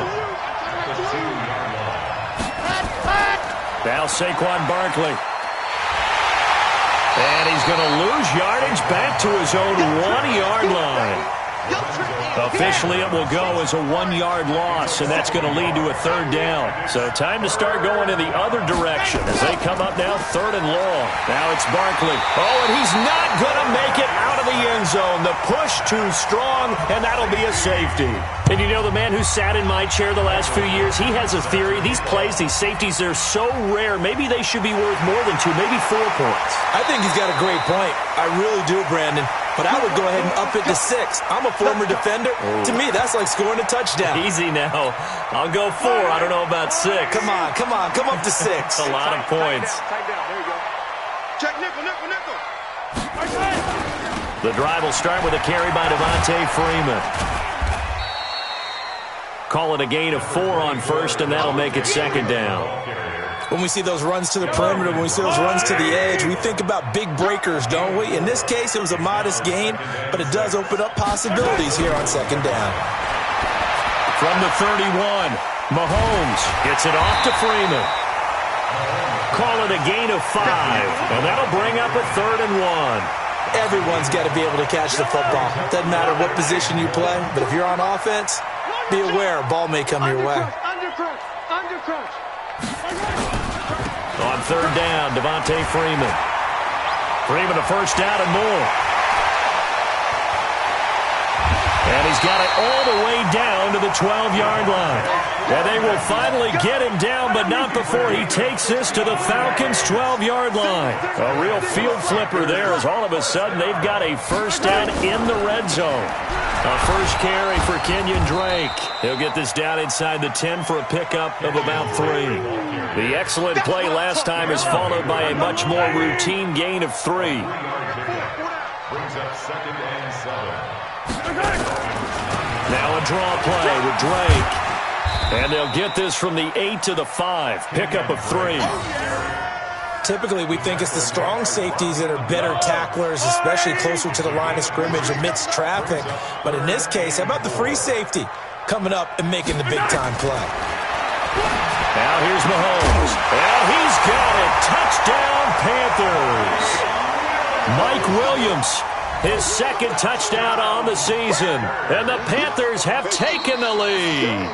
7. Now Saquon Barkley. And he's going to lose yardage back to his own 1-yard line. Officially, it will go as a 1-yard loss, and that's going to lead to a 3rd down. So time to start going in the other direction as they come up now 3rd and long. Now it's Barkley. Oh, and he's not going to make it out of the end zone. The push too strong, and that'll be a safety. And you know, the man who sat in my chair the last few years, he has a theory. These plays, these safeties, they're so rare. Maybe they should be worth more than 2, maybe 4 points. I think he's got a great point. I really do, Brandon. But I would go ahead and up it to 6. I'm a former defender. To me, that's like scoring a touchdown. Easy now. I'll go 4. I don't know about 6. Come on. Come up to 6. A lot of points. There you go. Check nickel. The drive will start with a carry by Devontae Freeman. Call it a gain of 4 on first, and that'll make it 2nd down. When we see those runs to the perimeter, when we see those runs to the edge, we think about big breakers, don't we? In this case, it was a modest gain, but it does open up possibilities here on 2nd down. From the 31, Mahomes gets it off to Freeman. Call it a gain of 5, and that'll bring up a 3rd and 1. Everyone's got to be able to catch the football. Doesn't matter what position you play, but if you're on offense, be aware a ball may come your way. Under crunch. On 3rd down, Devontae Freeman. Freeman a 1st down and more. And he's got it all the way down to the 12-yard line. And they will finally get him down, but not before he takes this to the Falcons' 12-yard line. A real field flipper there as all of a sudden they've got a 1st down in the red zone. A first carry for Kenyon Drake. He'll get this down inside the 10 for a pickup of about 3. The excellent play last time is followed by a much more routine gain of 3. Brings up 2nd and 7. Now a draw play with Drake. And they'll get this from the 8 to the 5. Pickup of 3. Typically, we think it's the strong safeties that are better tacklers, especially closer to the line of scrimmage amidst traffic. But in this case, how about the free safety coming up and making the big-time play? Now here's Mahomes. And he's got it. Touchdown, Panthers. Mike Williams, his 2nd touchdown on the season. And the Panthers have taken the lead.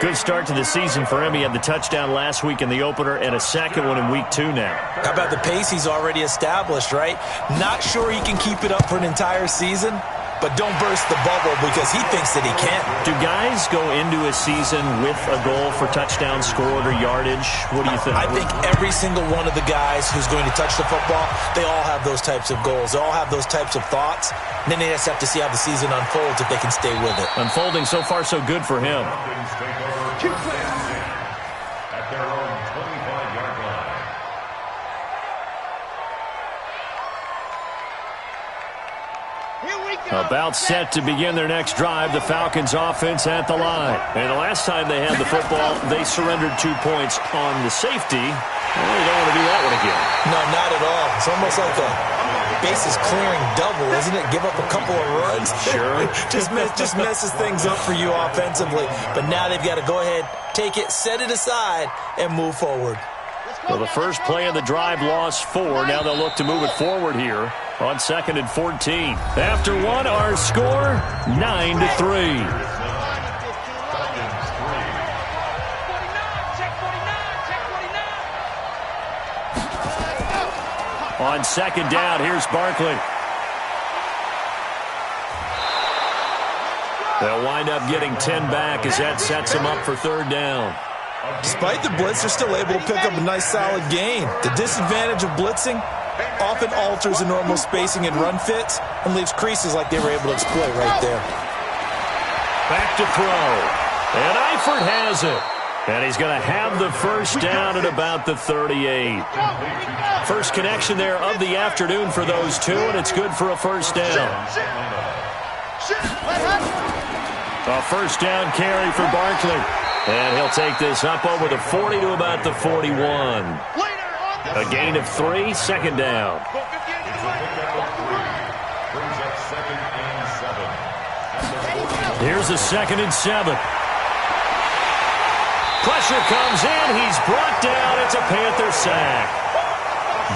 Good start to the season for him. He had the touchdown last week in the opener and a 2nd one in week 2 now. How about the pace he's already established, right? Not sure he can keep it up for an entire season, but don't burst the bubble because he thinks that he can. Do guys go into a season with a goal for touchdown scored or yardage? What do you think? I think every single one of the guys who's going to touch the football, they all have those types of goals. They all have those types of thoughts. And then they just have to see how the season unfolds if they can stay with it. Unfolding so far so good for him. At their own 25-yard line. About set to begin their next drive, the Falcons offense at the line. And the last time they had the football, they surrendered 2 points on the safety. Well, they don't want to do that one again. No, not at all. It's almost like a bases clearing double, isn't it? Give up a couple of runs. Sure. just messes things up for you offensively. But now they've got to go ahead, take it, set it aside, and move forward. Well, the first play of the drive lost 4. Now they'll look to move it forward here on 2nd and 14. After 1, our score, 9-3. On 2nd down, here's Barkley. They'll wind up getting 10 back as that sets them up for 3rd down. Despite the blitz, they're still able to pick up a nice solid gain. The disadvantage of blitzing often alters the normal spacing and run fits and leaves creases like they were able to exploit right there. Back to throw. And Eifert has it. And he's going to have the 1st down at about the 38. First connection there of the afternoon for those 2, and it's good for a 1st down. A 1st down carry for Barkley. And he'll take this up over the 40 to about the 41. A gain of 3, 2nd down. Here's a 2nd and 7. Pressure comes in. He's brought down. It's a Panther sack.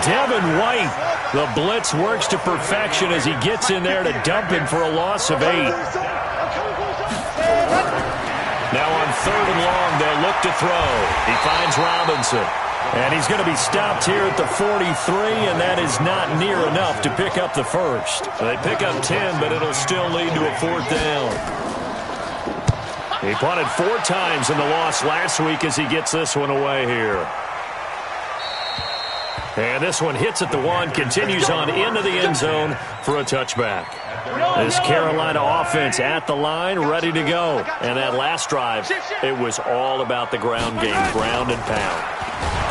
Devin White, the blitz works to perfection as he gets in there to dump him for a loss of 8. Now on 3rd and long, they'll look to throw. He finds Robinson. And he's going to be stopped here at the 43, and that is not near enough to pick up the first. So they pick up 10, but it'll still lead to a 4th down. He punted 4 times in the loss last week as he gets this one away here. And this one hits at the 1, continues on into the end zone for a touchback. This Carolina offense at the line, ready to go. And that last drive, it was all about the ground game, ground and pound.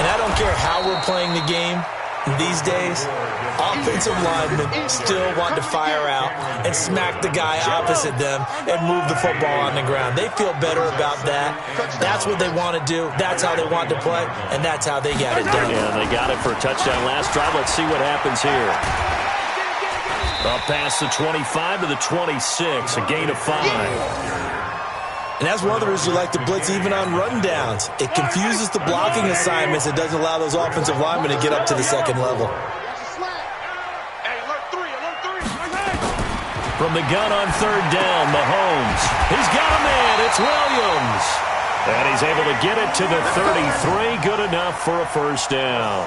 And I don't care how we're playing the game these days, offensive linemen still want to fire out and smack the guy opposite them and move the football on the ground. They feel better about that. That's what they want to do. That's how they want to play, and that's how they got it done. Yeah, they got it for a touchdown last drive. Let's see what happens here. Up past the 25 to the 26, a gain of 5. And that's one of the reasons you like to blitz even on rundowns. It confuses the blocking assignments. It doesn't allow those offensive linemen to get up to the second level. From the gun on 3rd down, Mahomes. He's got a man. It's Williams. And he's able to get it to the 33. Good enough for a 1st down.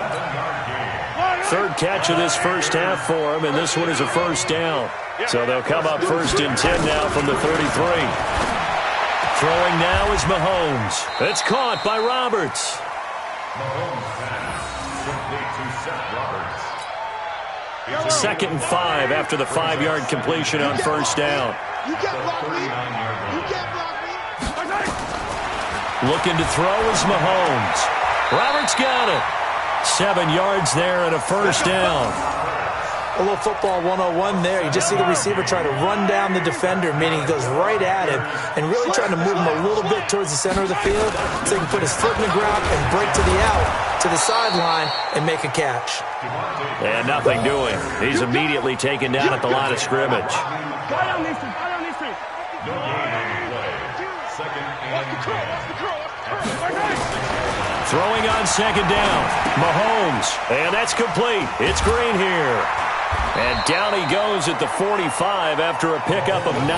3rd catch of this first half for him, and this one is a 1st down. So they'll come up 1st and 10 now from the 33. Throwing now is Mahomes. It's caught by Roberts. Mahomes pass. Complete to Seth Roberts. 2nd and 5 after the 5-yard completion on 1st down. You can't block me. You can't block me. Looking to throw is Mahomes. Roberts got it. 7 yards there and a 1st down. A little football 101 there. You just see the receiver try to run down the defender, meaning he goes right at him and really trying to move him a little bit towards the center of the field so he can put his foot in the ground and break to the out, to the sideline, and make a catch. And nothing doing. He's immediately taken down at the line of scrimmage. Throwing on 2nd down. Mahomes. And that's complete. It's Green here. And down he goes at the 45 after a pickup of 9.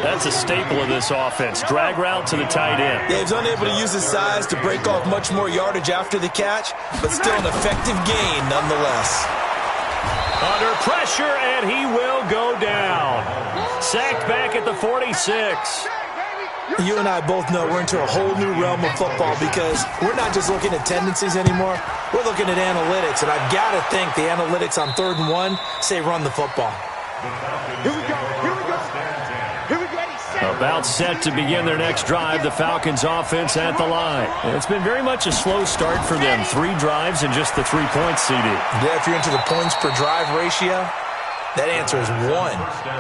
That's a staple of this offense. Drag route to the tight end. Yeah, he's unable to use his size to break off much more yardage after the catch, but still an effective gain nonetheless. Under pressure, and he will go down. Sacked back at the 46. You and I both know we're into a whole new realm of football because we're not just looking at tendencies anymore. We're looking at analytics, and I've got to think the analytics on 3rd and 1 say run the football. Here we go. Here we go. Here we go. About set to begin their next drive, the Falcons offense at the line. And it's been very much a slow start for them. 3 drives and just the 3 points, CD. Yeah, if you're into the points per drive ratio, that answer is 1,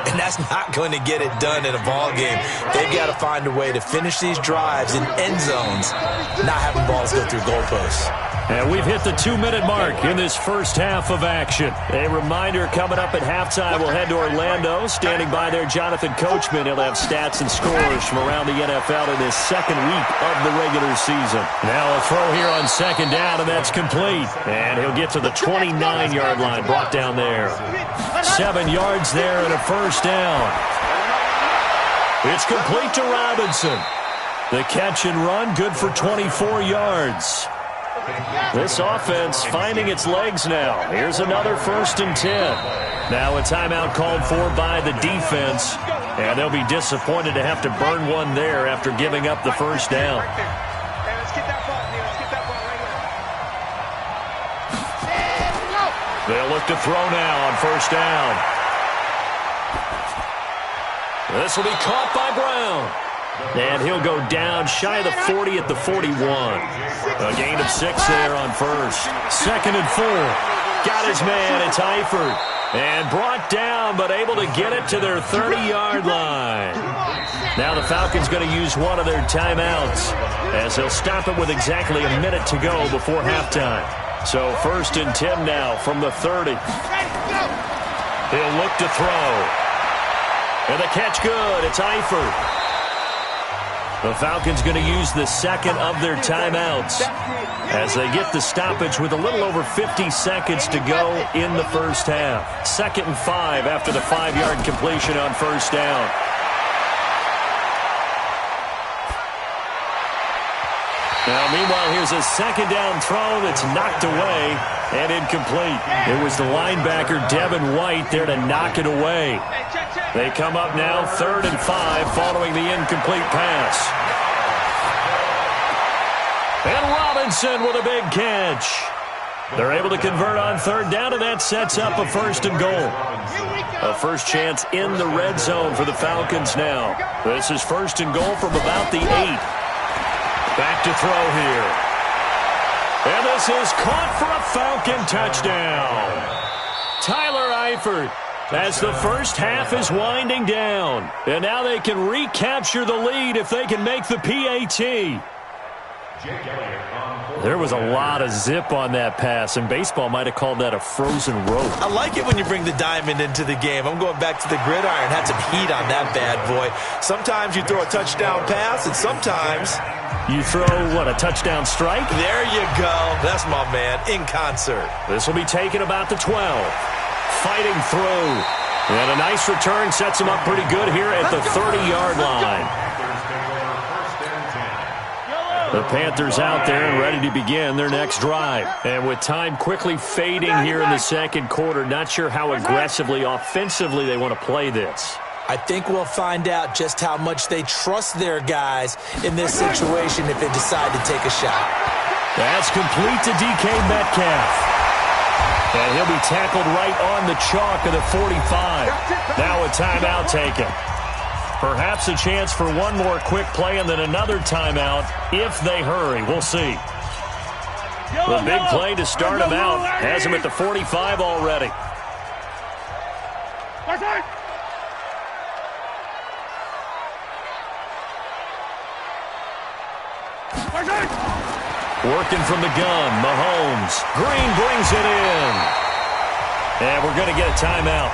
and that's not going to get it done in a ball game. They've got to find a way to finish these drives in end zones, not having balls go through goalposts. And we've hit the 2-minute mark in this first half of action. A reminder, coming up at halftime, we'll head to Orlando. Standing by there, Jonathan Coachman. He'll have stats and scores from around the NFL in this 2nd week of the regular season. Now a throw here on 2nd down, and that's complete. And he'll get to the 29-yard line, brought down there. 7 yards there and a 1st down. It's complete to Robinson. The catch and run, good for 24 yards. This offense finding its legs now. Here's another 1st and 10. Now a timeout called for by the defense, and they'll be disappointed to have to burn one there after giving up the 1st down. They'll look to throw now on 1st down. This will be caught by Brown. And he'll go down shy of the 40 at the 41. A gain of 6 there on 1st. 2nd and 4. Got his man. It's Eifert. And brought down, but able to get it to their 30-yard line. Now the Falcons going to use one of their timeouts as they'll stop it with exactly a minute to go before halftime. So 1st and 10 now from the 30. He'll look to throw. And the catch good. It's Eifert. The Falcons going to use the second of their timeouts as they get the stoppage with a little over 50 seconds to go in the first half. 2nd and 5 after the 5-yard completion on first down. Now, meanwhile, here's a 2nd down throw that's knocked away and incomplete. It was the linebacker, Devin White, there to knock it away. They come up now 3rd and 5 following the incomplete pass. And Robinson with a big catch. They're able to convert on 3rd down, and that sets up a 1st and goal. A first chance in the red zone for the Falcons now. This is 1st and goal from about the 8. Back to throw here. And this is caught for a Falcon touchdown. Tyler Eifert, as the first half is winding down. And now they can recapture the lead if they can make the PAT. There was a lot of zip on that pass, and baseball might have called that a frozen rope. I like it when you bring the diamond into the game. I'm going back to the gridiron. Had some heat on that bad boy. Sometimes you throw a touchdown pass, and sometimes you throw, what, a touchdown strike? There you go. That's my man, in concert. This will be taken about the 12. Fighting through. And a nice return sets him up pretty good here at the 30-yard line. The Panthers out there and ready to begin their next drive. And with time quickly fading here in the second quarter, not sure how aggressively, offensively they want to play this. I think we'll find out just how much they trust their guys in this situation if they decide to take a shot. That's complete to DK Metcalf. And he'll be tackled right on the chalk of the 45. Now a timeout taken. Perhaps a chance for one more quick play and then another timeout if they hurry. We'll see. The big play to start him out has him at the 45 already. Working from the gun, Mahomes. Green brings it in. And we're going to get a timeout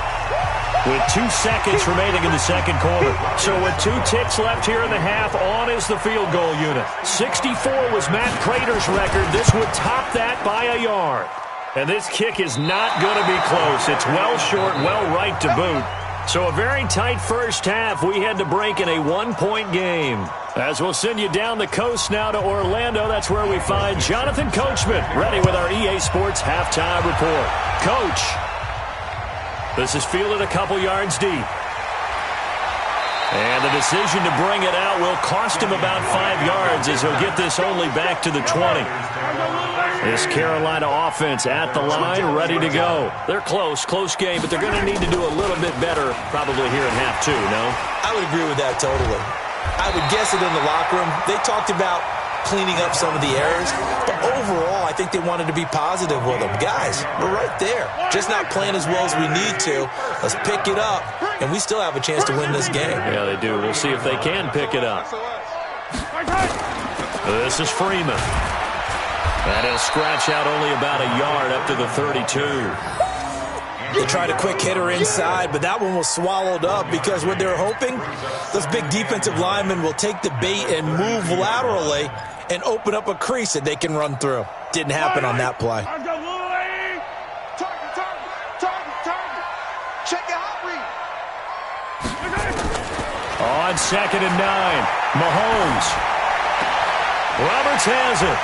with 2 seconds remaining in the second quarter. So with 2 ticks left here in the half, on is the field goal unit. 64 was Matt Prater's record. This would top that by a yard. And this kick is not going to be close. It's well short, well right to boot. So a very tight first half. We had to break in a 1-point game. As we'll send you down the coast now to Orlando, that's where we find Jonathan Coachman, ready with our EA Sports halftime report. Coach, this is fielded a couple yards deep. And the decision to bring it out will cost him about 5 yards as he'll get this only back to the 20. This Carolina offense at the line, ready to go. They're close game, but they're going to need to do a little bit better probably here in half 2, no? I would agree with that totally. I would guess it in the locker room. They talked about cleaning up some of the errors, but overall, I think they wanted to be positive with them. Guys, we're right there. Just not playing as well as we need to. Let's pick it up, and we still have a chance to win this game. Yeah, they do. We'll see if they can pick it up. This is Freeman. And he'll scratch out only about a yard up to the 32. They tried a quick hitter inside, but that one was swallowed up because what they're hoping, those big defensive linemen will take the bait and move laterally and open up a crease that they can run through. Didn't happen on that play. On 2nd and 9, Mahomes. Roberts has it.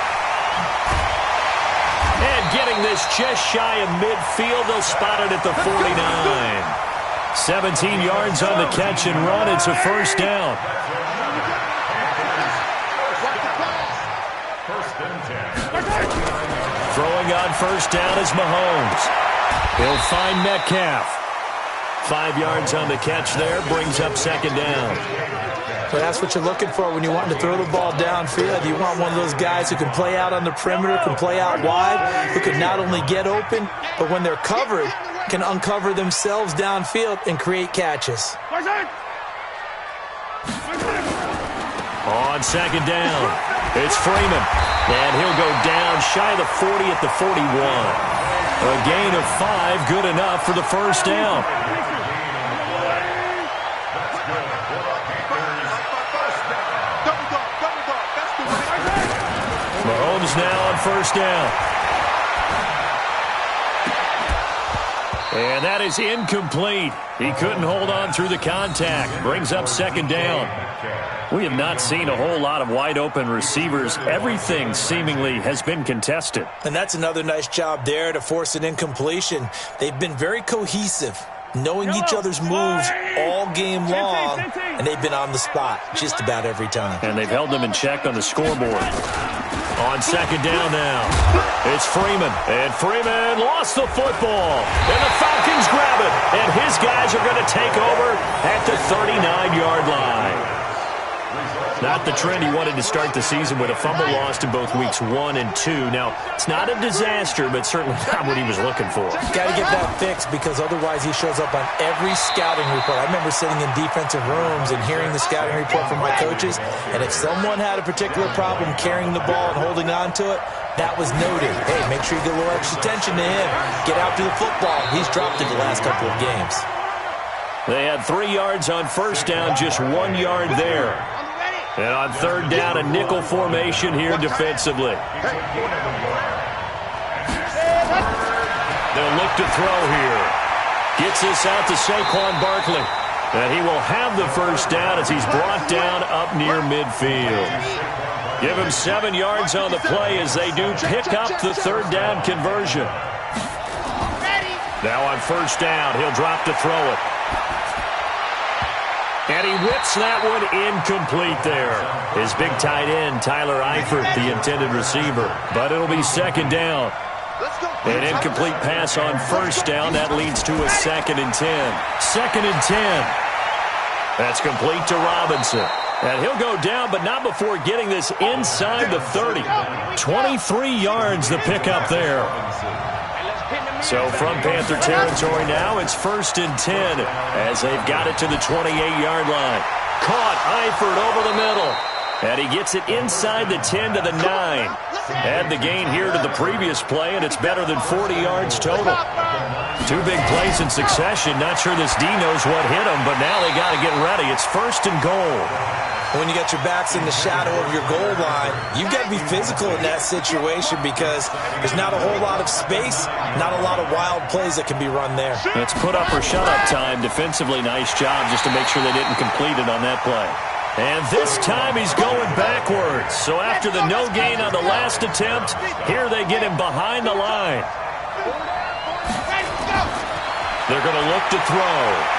And getting this just shy of midfield, they'll spot it at the 49. 17 yards on the catch and run. It's a first down. Throwing on first down is Mahomes. He'll find Metcalf. 5 yards on the catch there, brings up second down. So that's what you're looking for when you want to throw the ball downfield. You want one of those guys who can play out on the perimeter, can play out wide, who can not only get open, but when they're covered, can uncover themselves downfield and create catches. On second down, it's Freeman. And he'll go down shy of the 40 at the 41. A gain of 5, good enough for the first down. Mahomes now on first down. And that is incomplete. He couldn't hold on through the contact. Brings up second down. We have not seen a whole lot of wide-open receivers. Everything seemingly has been contested. And that's another nice job there to force an incompletion. They've been very cohesive, knowing each other's moves all game long, and they've been on the spot just about every time. And they've held them in check on the scoreboard. On second down now, it's Freeman. And Freeman lost the football. And the Falcons grab it. And his guys are going to take over at the 39-yard line. Not the trend he wanted to start the season with a fumble lost in both weeks 1 and 2. Now, it's not a disaster, but certainly not what he was looking for. Got to get that fixed because otherwise he shows up on every scouting report. I remember sitting in defensive rooms and hearing the scouting report from my coaches, and if someone had a particular problem carrying the ball and holding on to it, that was noted. Hey, make sure you get a little extra attention to him. Get after the football. He's dropped it the last couple of games. They had 3 yards on first down, just 1 yard there. And on third down, a nickel formation here defensively. They'll look to throw here. Gets this out to Saquon Barkley. And he will have the first down as he's brought down up near midfield. Give him 7 yards on the play as they do pick up the third down conversion. Now on first down, he'll drop to throw it. And he whips that one incomplete there. His big tight end, Tyler Eifert, the intended receiver. But it'll be second down. An incomplete pass on first down. That leads to a 2nd and 10. 2nd and 10. That's complete to Robinson. And he'll go down, but not before getting this inside the 30. 23 yards the pickup there. So from Panther territory now, it's 1st and 10 as they've got it to the 28-yard line. Caught Eifert over the middle. And he gets it inside the 10 to the 9. Add the gain here to the previous play, and it's better than 40 yards total. 2 big plays in succession. Not sure this D knows what hit him, but now they got to get ready. It's 1st and goal. When you got your backs in the shadow of your goal line, you've got to be physical in that situation because there's not a whole lot of space, not a lot of wild plays that can be run there. It's put up or shut up time. Defensively, nice job just to make sure they didn't complete it on that play. And this time he's going backwards. So after the no gain on the last attempt, here they get him behind the line. They're going to look to throw.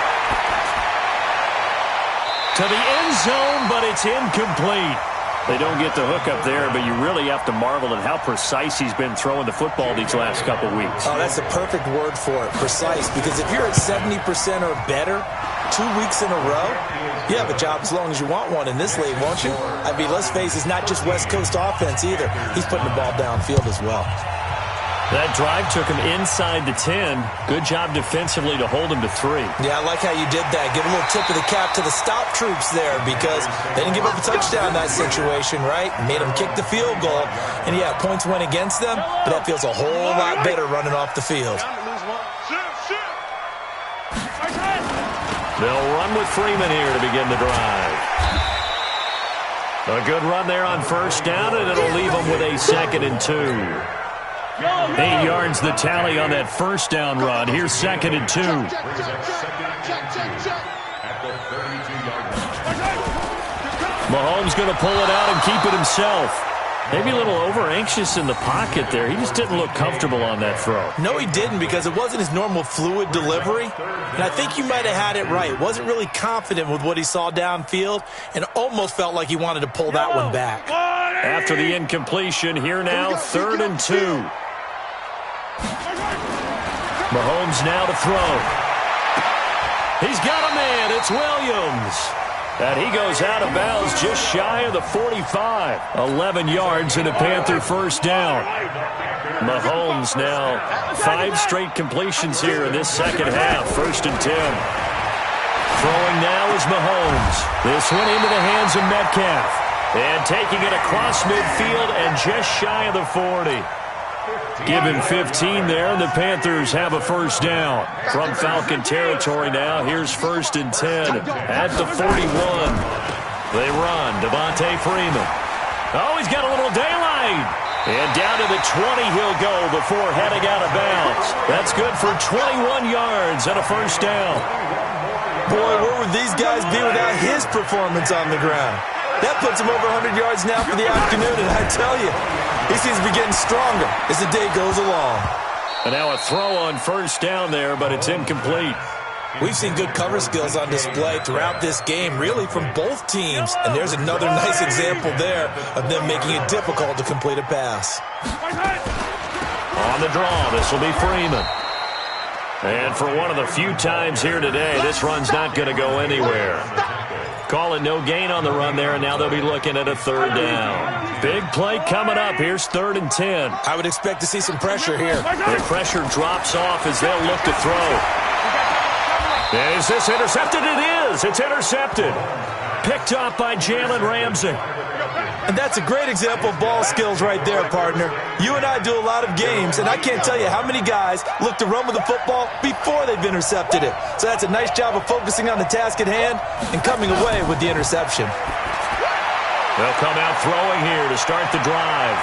To the end zone, but it's incomplete. They don't get the hook up there, but you really have to marvel at how precise he's been throwing the football these last couple weeks. Oh, that's the perfect word for it, precise, because if you're at 70% or better 2 weeks in a row, you have a job as long as you want one in this league, won't you? I mean, let's face it, it's not just West Coast offense either. He's putting the ball downfield as well. That drive took him inside the 10. Good job defensively to hold him to 3. Yeah, I like how you did that. Give a little tip of the cap to the stop troops there because they didn't give up a touchdown in that situation, right? Made them kick the field goal. And, yeah, points went against them, but that feels a whole lot better running off the field. They'll run with Freeman here to begin the drive. A good run there on first down, and it'll leave them with a 2nd and 2. 8 yards the tally on that first down run. Here's 2nd and 2. Mahomes going to pull it out and keep it himself. Maybe a little over-anxious in the pocket there. He just didn't look comfortable on that throw. No, he didn't because it wasn't his normal fluid delivery. And I think you might have had it right. Wasn't really confident with what he saw downfield and almost felt like he wanted to pull that one back. After the incompletion, here now, 3rd and 2. Mahomes now to throw. He's got a man. It's Williams. And he goes out of bounds just shy of the 45. 11 yards and a Panther first down. Mahomes now 5 straight completions here in this second half. 1st and 10. Throwing now is Mahomes. This one into the hands of Metcalf. And taking it across midfield and just shy of the 40. Give him 15 there, and the Panthers have a first down. From Falcon territory now, here's 1st and 10 at the 41. They run. Devontae Freeman. Oh, he's got a little daylight. And down to the 20 he'll go before heading out of bounds. That's good for 21 yards and a first down. Boy, where would these guys be without his performance on the ground? That puts him over 100 yards now for the afternoon, and I tell you, he seems to be getting stronger as the day goes along. And now a throw on first down there, but it's incomplete. We've seen good cover skills on display throughout this game, really from both teams. And there's another nice example there of them making it difficult to complete a pass. On the draw, this will be Freeman. And for one of the few times here today, this run's not going to go anywhere. Call it no gain on the run there, and now they'll be looking at a third down. Big play coming up. Here's 3rd and 10. I would expect to see some pressure here. The pressure drops off as they'll look to throw. Is this intercepted? It is. It's intercepted. Picked off by Jalen Ramsey. And that's a great example of ball skills right there, partner. You and I do a lot of games, and I can't tell you how many guys look to run with the football before they've intercepted it. So that's a nice job of focusing on the task at hand and coming away with the interception. They'll come out throwing here to start the drive.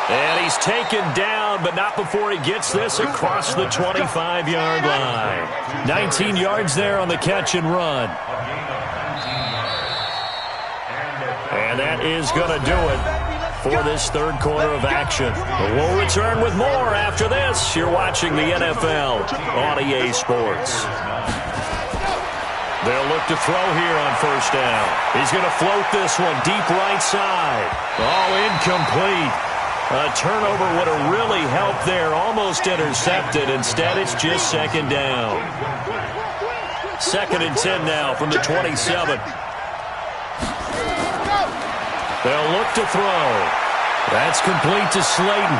And he's taken down, but not before he gets this across the 25-yard line. 19 yards there on the catch and run. And that is going to do it for this third quarter of action. We'll return with more after this. You're watching the NFL on EA Sports. They'll look to throw here on first down. He's going to float this one deep right side. Oh, incomplete. A turnover would have really helped there. Almost intercepted. Instead, it's just second down. 2nd and 10 now from the 27. They'll look to throw. That's complete to Slayton.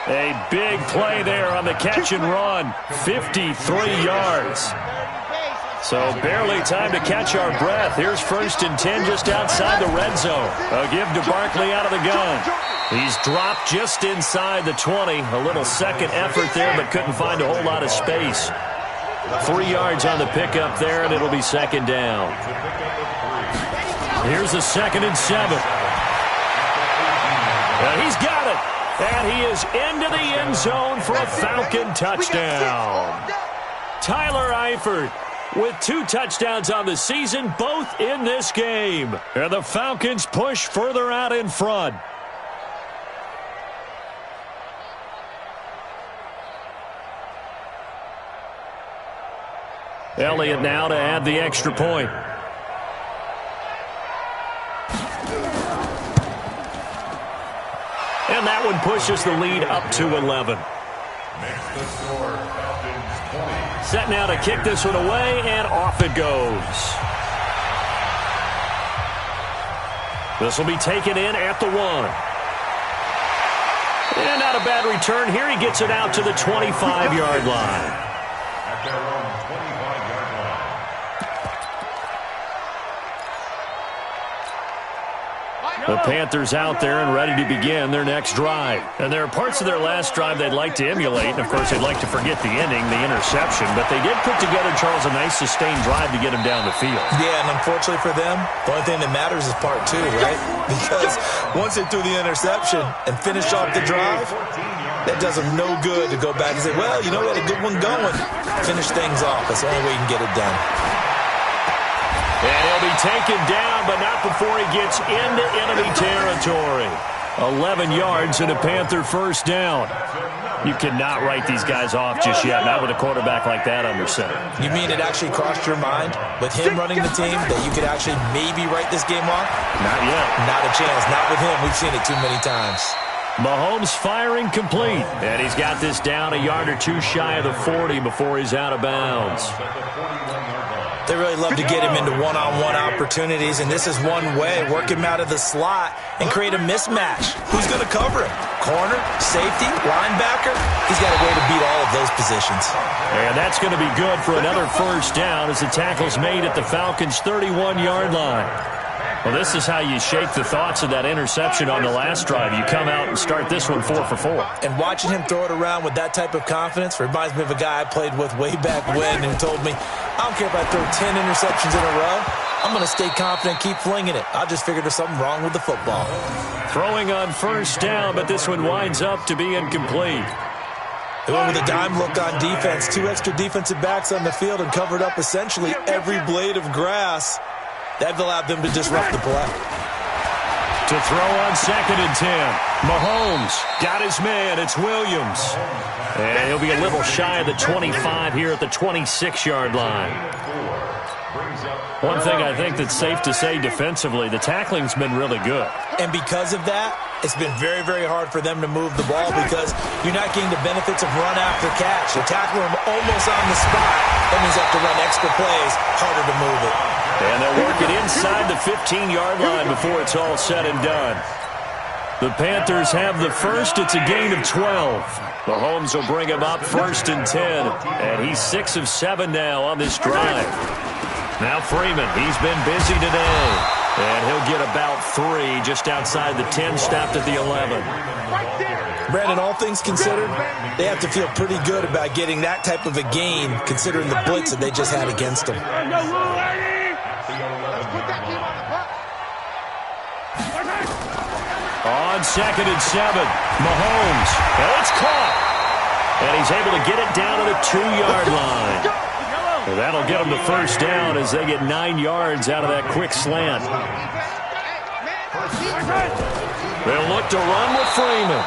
A big play there on the catch and run. 53 yards. So barely time to catch our breath. Here's 1st and 10 just outside the red zone. A give to Barkley out of the gun. He's dropped just inside the 20. A little second effort there, but couldn't find a whole lot of space. 3 yards on the pickup there, and it'll be second down. Here's the 2nd and 7. And he's got it. And he is into the end zone for a Falcon touchdown. Tyler Eifert with 2 touchdowns on the season, both in this game. And the Falcons push further out in front. Elliott now to add the extra point. And that one pushes the lead up to 11. Makes the score Falcons 20. Set now to kick this one away, and off it goes. This will be taken in at the 1. And not a bad return here. He gets it out to the 25-yard line. At their own 25-yard line. The Panthers out there and ready to begin their next drive. And there are parts of their last drive they'd like to emulate. And, of course, they'd like to forget the ending, the interception. But they did put together, Charles, a nice sustained drive to get him down the field. Yeah, and unfortunately for them, the only thing that matters is part 2, right? Because once they threw the interception and finished off the drive, that does them no good to go back and say, well, you know, we had a good one going. Finish things off. That's the only way you can get it done. And he'll be taken down, but not before he gets into enemy territory. 11 yards and a Panther first down. You cannot write these guys off just yet, not with a quarterback like that under center. You mean it actually crossed your mind with him running the team that you could actually maybe write this game off? Not yet. Not a chance. Not with him. We've seen it too many times. Mahomes firing complete. And he's got this down a yard or two shy of the 40 before he's out of bounds. They really love to get him into one-on-one opportunities, and this is one way. Work him out of the slot and create a mismatch. Who's going to cover him? Corner, safety, linebacker? He's got a way to beat all of those positions. And that's going to be good for another first down as the tackle's made at the Falcons' 31-yard line. Well, this is how you shake the thoughts of that interception on the last drive. You come out and start this one 4 for 4. And watching him throw it around with that type of confidence reminds me of a guy I played with way back when who told me, I don't care if I throw 10 interceptions in a row. I'm going to stay confident, keep flinging it. I just figured there's something wrong with the football. Throwing on first down, but this one winds up to be incomplete. They went with a dime look on defense. 2 extra defensive backs on the field and covered up essentially every blade of grass. That allowed them to disrupt the play. To throw on 2nd and 10. Mahomes got his man. It's Williams. And he'll be a little shy of the 25 here at the 26-yard line. One thing I think that's safe to say defensively, the tackling's been really good. And because of that, it's been very, very hard for them to move the ball because you're not getting the benefits of run after catch. You tackle them almost on the spot. That means you have to run extra plays, harder to move it. And they'll work it inside the 15-yard line before it's all said and done. The Panthers have the first. It's a gain of 12. Mahomes will bring him up 1st and 10. And he's 6 of 7 now on this drive. Now Freeman, he's been busy today. And he'll get about 3 just outside the 10, stopped at the 11. Brandon, all things considered, they have to feel pretty good about getting that type of a gain considering the blitz that they just had against them. On 2nd and 7, Mahomes. And it's caught. And he's able to get it down to the 2-yard line. Well, that'll get them the first down as they get 9 yards out of that quick slant. They'll look to run with Freeman.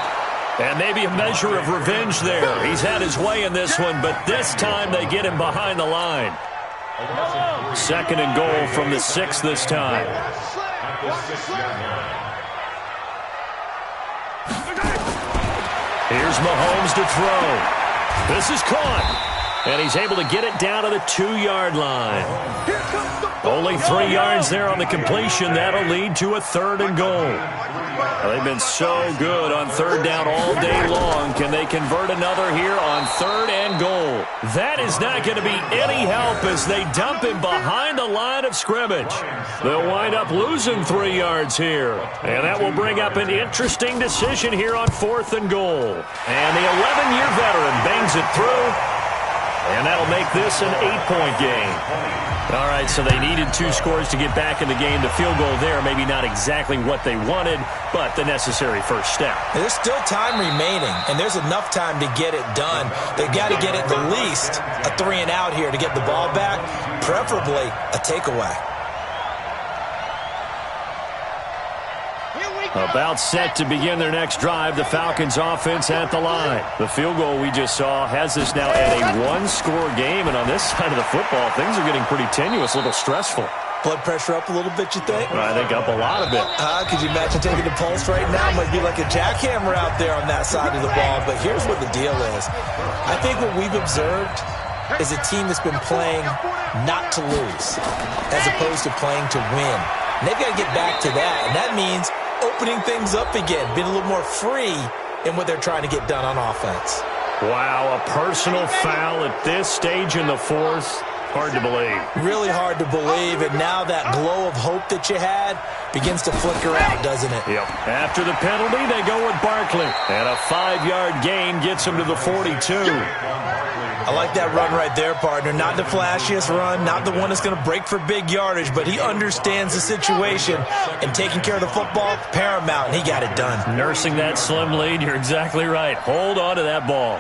And maybe a measure of revenge there. He's had his way in this one, but this time they get him behind the line. 2nd and goal from the 6 this time. Here's Mahomes to throw. This is caught. And he's able to get it down to the 2-yard line. Only 3 yards there on the completion. That'll lead to a 3rd and goal. Well, they've been so good on 3rd down all day long. Can they convert another here on 3rd and goal? That is not going to be any help as they dump him behind the line of scrimmage. They'll wind up losing 3 yards here. And that will bring up an interesting decision here on 4th and goal. And the 11-year veteran bangs it through. And that'll make this an 8-point game. All right, so they needed 2 scores to get back in the game. The field goal there, maybe not exactly what they wanted, but the necessary first step. There's still time remaining, and there's enough time to get it done. They've got to get at the least a 3-and-out here to get the ball back, preferably a takeaway. About set to begin their next drive, the Falcons offense at the line. The field goal we just saw has us now at a 1-score game, and on this side of the football, things are getting pretty tenuous, a little stressful. Blood pressure up a little bit, you think? I think up a lot of it. Could you imagine taking the pulse right now? It might be like a jackhammer out there on that side of the ball, but here's what the deal is. I think what we've observed is a team that's been playing not to lose as opposed to playing to win. And they've got to get back to that, and that means opening things up again, being a little more free in what they're trying to get done on offense. Wow, a personal foul at this stage in the 4th. Hard to believe. Really hard to believe, and now that glow of hope that you had begins to flicker out, doesn't it? Yep. After the penalty, they go with Barkley. And a 5-yard gain gets him to the 42. I like that run right there, partner. Not the flashiest run, not the one that's going to break for big yardage, but he understands the situation, and taking care of the football, paramount, and he got it done. Nursing that slim lead, you're exactly right. Hold on to that ball.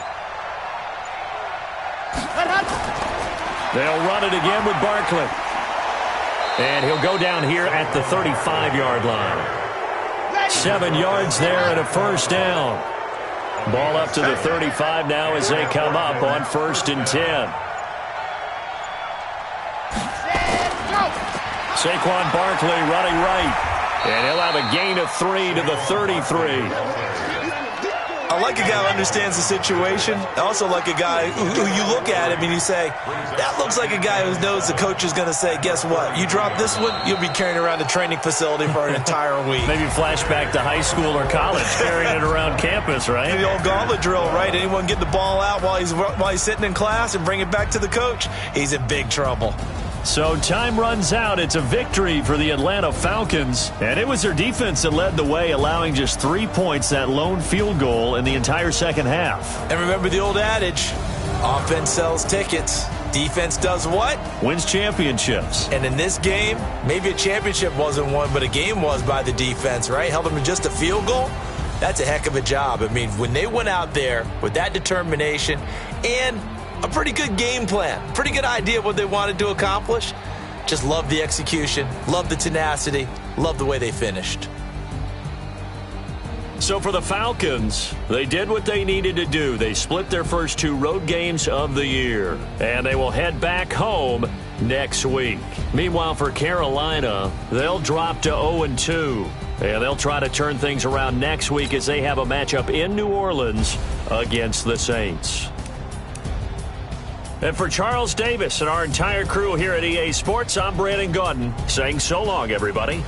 They'll run it again with Barkley. And he'll go down here at the 35-yard line. 7 yards there and a first down. Ball up to the 35 now as they come up on 1st and 10. Saquon Barkley running right. And he'll have a gain of 3 to the 33. I like a guy who understands the situation. I also like a guy who you look at him and you say, that looks like a guy who knows the coach is going to say, guess what? You drop this one, you'll be carrying around a training facility for an entire week. Maybe flashback to high school or college, carrying it around campus, right? The old gauntlet drill, right? Anyone get the ball out while he's sitting in class and bring it back to the coach, he's in big trouble. So time runs out. It's a victory for the Atlanta Falcons. And it was their defense that led the way, allowing just 3 points, that lone field goal in the entire second half. And remember the old adage, offense sells tickets. Defense does what? Wins championships. And in this game, maybe a championship wasn't won, but a game was by the defense, right? Held them to just a field goal. That's a heck of a job. I mean, when they went out there with that determination and a pretty good game plan, pretty good idea of what they wanted to accomplish, just love the execution, love the tenacity, love the way they finished. So for the Falcons, they did what they needed to do. They split their first 2 road games of the year, and they will head back home next week. Meanwhile, for Carolina, they'll drop to 0-2, and they'll try to turn things around next week as they have a matchup in New Orleans against the Saints. And for Charles Davis and our entire crew here at EA Sports, I'm Brandon Gaudin saying so long, everybody.